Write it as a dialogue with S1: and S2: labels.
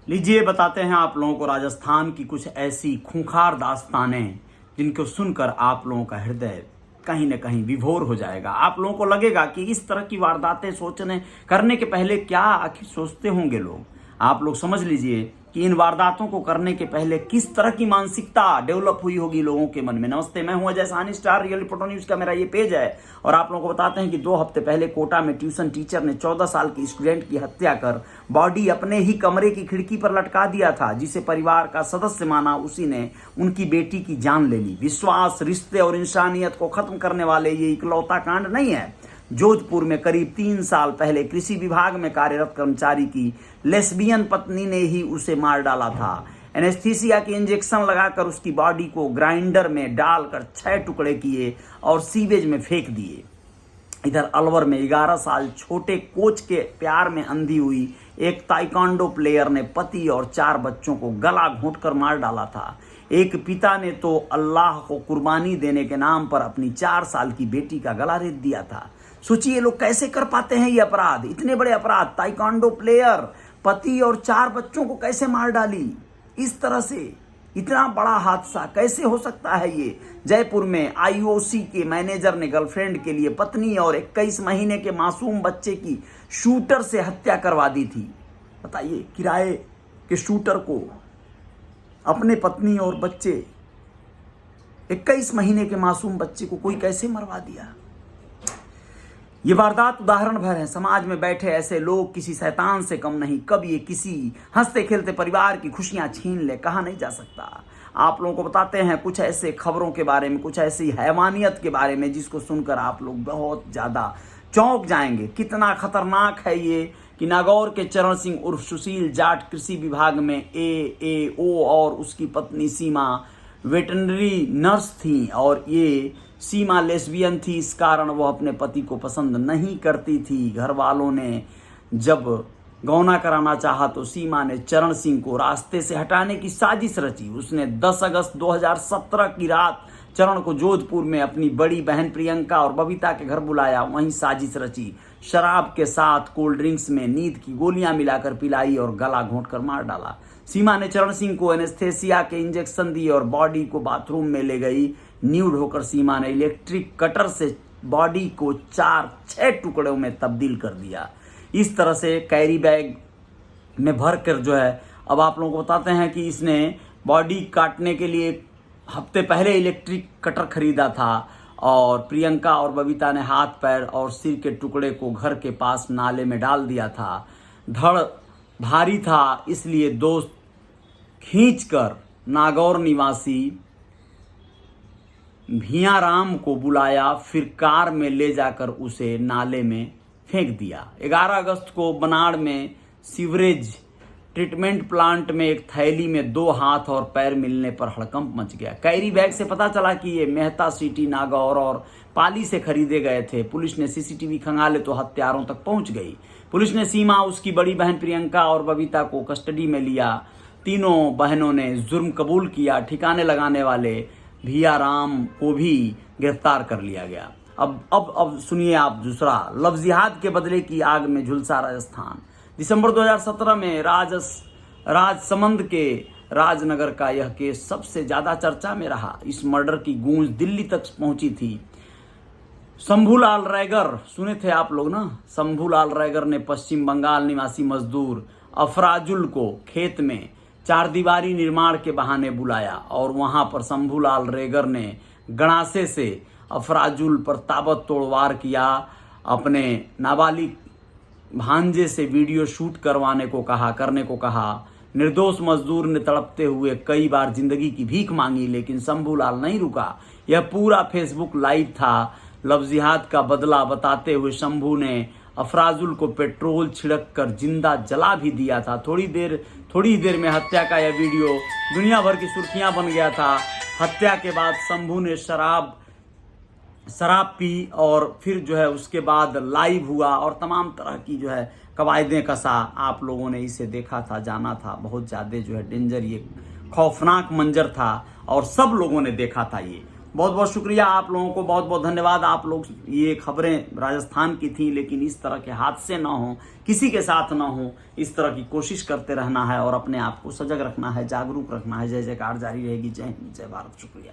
S1: लीजिए बताते हैं आप लोगों को राजस्थान की कुछ ऐसी खूंखार दास्तानें जिनको सुनकर आप लोगों का हृदय कहीं न कहीं विभोर हो जाएगा। आप लोगों को लगेगा कि इस तरह की वारदातें सोचने करने के पहले क्या आखिर सोचते होंगे लोग। आप लोग समझ लीजिए कि इन वारदातों को करने के पहले किस तरह की मानसिकता डेवलप हुई होगी लोगों के मन में। नमस्ते, मैं हूं Ajay Sahni, star real reporter news का मेरा ये पेज है और आप लोगों को बताते हैं कि 2 हफ्ते पहले कोटा में ट्यूशन टीचर ने 14 साल की स्टूडेंट की हत्या कर बॉडी अपने ही कमरे की खिड़की पर लटका दिया था। जिसे परिवार का सदस्य माना उसी ने उनकी बेटी की जान ले ली। विश्वास, रिश्ते और इंसानियत को खत्म करने वाले ये इकलौता कांड नहीं है। जोधपुर में करीब 3 साल पहले कृषि विभाग में कार्यरत कर्मचारी की लेस्बियन पत्नी ने ही उसे मार डाला था। एनेस्थीसिया के इंजेक्शन लगाकर उसकी बॉडी को ग्राइंडर में डालकर 6 टुकड़े किए और सीवेज में फेंक दिए। इधर अलवर में 11 साल छोटे कोच के प्यार में अंधी हुई एक ताइक्वांडो प्लेयर ने पति और 4 बच्चों को गला घोंटकर मार डाला था। एक पिता ने तो अल्लाह को कुर्बानी देने के नाम पर अपनी 4 साल की बेटी का गला रेत दिया था। सोचिए ये लोग कैसे कर पाते हैं ये अपराध, इतने बड़े अपराध। ताइक्वांडो प्लेयर पति और 4 बच्चों को कैसे मार डाली इस तरह से, इतना बड़ा हादसा कैसे हो सकता है ये। जयपुर में आईओसी के मैनेजर ने गर्लफ्रेंड के लिए पत्नी और 21 महीने के मासूम बच्चे की शूटर से हत्या करवा दी थी। बताइए, किराए के शूटर को अपने पत्नी और बच्चे, 21 महीने के मासूम बच्चे को कोई कैसे मरवा दिया। ये वारदात उदाहरण भर है। समाज में बैठे ऐसे लोग किसी शैतान से कम नहीं। कब ये किसी हंसते खेलते परिवार की खुशियां छीन ले, कहा नहीं जा सकता। आप लोगों को बताते हैं कुछ ऐसे खबरों के बारे में, कुछ ऐसी हैवानियत के बारे में जिसको सुनकर आप लोग बहुत ज्यादा चौंक जाएंगे। कितना खतरनाक है ये कि नागौर के चरण सिंह उर्फ सुशील जाट कृषि विभाग में AAO और उसकी पत्नी सीमा वेटरनरी नर्स थी और ये सीमा लेस्बियन थी। इस कारण वह अपने पति को पसंद नहीं करती थी। घर वालों ने जब गौना कराना चाहा तो सीमा ने चरण सिंह को रास्ते से हटाने की साजिश रची। उसने 10 अगस्त 2017 की रात चरण को जोधपुर में अपनी बड़ी बहन प्रियंका और बबीता के घर बुलाया। वहीं साजिश रची, शराब के साथ कोल्ड ड्रिंक्स में नींद की गोलियां मिलाकर पिलाई और गला घोंटकर मार डाला। सीमा ने चरण सिंह को एनेस्थेसिया के इंजेक्शन दिए और बॉडी को बाथरूम में ले गई। न्यूड होकर सीमा ने इलेक्ट्रिक कटर से बॉडी को 4-6 टुकड़ों में तब्दील कर दिया। इस तरह से कैरी बैग में भर कर जो है, अब आप लोगों को बताते हैं कि इसने बॉडी काटने के लिए हफ्ते पहले इलेक्ट्रिक कटर खरीदा था और प्रियंका और बबीता ने हाथ, पैर और सिर के टुकड़े को घर के पास नाले में डाल दिया था। धड़ भारी था, इसलिए दोस्त खींचकर नागौर निवासी भियाराम को बुलाया, फिर कार में ले जाकर उसे नाले में फेंक दिया। 11 अगस्त को बनाड़ में सीवरेज ट्रीटमेंट प्लांट में एक थैली में 2 हाथ और पैर मिलने पर हड़कंप मच गया। कैरी बैग से पता चला कि ये मेहता सिटी, नागौर और पाली से खरीदे गए थे। पुलिस ने सीसीटीवी खंगाले तो हत्यारों तक पहुंच गई। पुलिस ने सीमा, उसकी बड़ी बहन प्रियंका और बबीता को कस्टडी में लिया। तीनों बहनों ने जुर्म कबूल किया। ठिकाने लगाने वाले भियाराम को भी गिरफ्तार कर लिया गया। अब सुनिए आप दूसरा। लव जिहाद के बदले की आग में झुलसा राजस्थान। दिसंबर 2017 में राजसमंद के राजनगर का यह केस सबसे ज्यादा चर्चा में रहा। इस मर्डर की गूंज दिल्ली तक पहुंची थी। शंभूलाल रैगर, सुने थे आप लोग ना। शंभूलाल रैगर ने पश्चिम बंगाल निवासी मजदूर अफराजुल को खेत में 4 दीवारी निर्माण के बहाने बुलाया और वहां पर शंभूलाल रैगर ने गणासे से अफराजुल पर ताबड़तोड़ वार किया। अपने नाबालिग भांजे से वीडियो शूट करने को कहा। निर्दोष मजदूर ने तड़पते हुए कई बार जिंदगी की भीख मांगी, लेकिन शंभूलाल नहीं रुका। यह पूरा फेसबुक लाइव था। लव जिहाद का बदला बताते हुए शंभू ने अफराजुल को पेट्रोल छिड़क कर जिंदा जला भी दिया था। थोड़ी देर में हत्या का यह वीडियो दुनिया भर की सुर्खियां बन गया था। हत्या के बाद शंभू ने शराब पी और फिर जो है उसके बाद लाइव हुआ और तमाम तरह की जो है कवायदें कसा। आप लोगों ने इसे देखा था, जाना था। बहुत ज्यादा जो है डेंजर, ये खौफनाक मंजर था और सब लोगों ने देखा था ये। बहुत बहुत शुक्रिया आप लोगों को, बहुत बहुत धन्यवाद। आप लोग, ये खबरें राजस्थान की थी, लेकिन इस तरह के हादसे ना हो, किसी के साथ ना हो, इस तरह की कोशिश करते रहना है और अपने आप को सजग रखना है, जागरूक रखना है। जय जयकार जारी रहेगी। जय हिंद, जय भारत। शुक्रिया।